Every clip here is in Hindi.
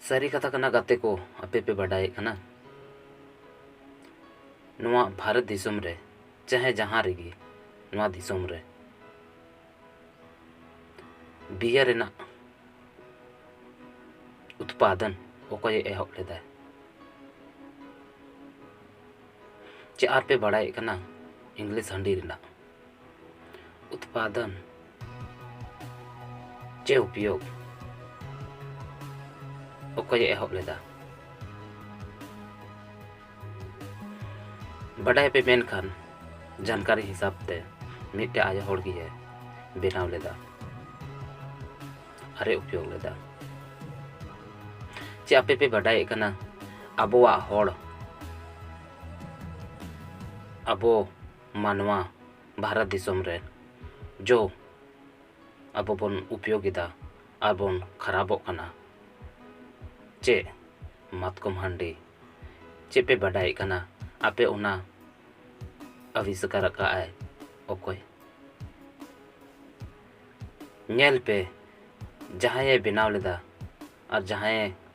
सारी कथा कना गाते को आपे पे बाडाय कना नवा भारत दिसम रे चाहे जहां रेगी नवा दिसम रे बियर रेना उत्पादन ओकय एहब लेदा चे आर पे बाडाय कना इंग्लिश हंडी रेना उत्पादन चे उपयोग ओकय एहब लेदा बाडाय पे मेनखान जानकारी हिसाब ते मिट्टे आय होड़ गिए बेनाव लेदा अरे उपयोग लेदा चे आपे पे बाडाय कना अबोवा होड़ अबो मानवा भारत दिसम रे जो अबो बन उपयोगिता आबोन खराबो कना चे मातकम हंडी चे पे बाडाय कना आपे उना आविष्कार का आय ओकोय नेल पे जहां बेनाव लेदा और जहां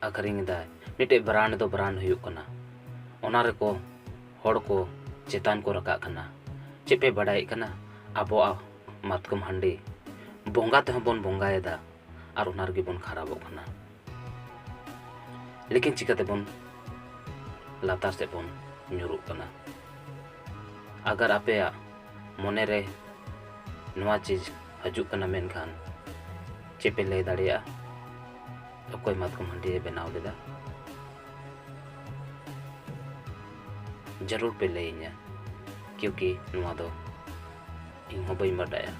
आखरिंग दा मिटे ब्रांड दो ब्रांड हुयुक कना ओना रे को होड़ को चेतान को रका कना चे पे बाडाय कना आबो मातकम हंडी बोंगा ते बन बोंगायदा और ओना रे बन खराबो कना लेकिन चिकाते बन लातार से बन ᱧᱩᱨᱩᱜ कना अगर आपे मने रे नवा चीज हजु कना मेनखान चे पे लय दाड़िया अकोय मातकम हंडी बेनाव लेदा जरूर पे लैया क्योंकि नवा दो इन हो बई बाडाया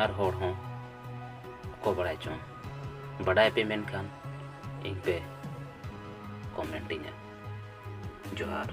और होड़ हो को बड़ाय चो बाडाय पे मेनखान इन पे कमेंट जोहार।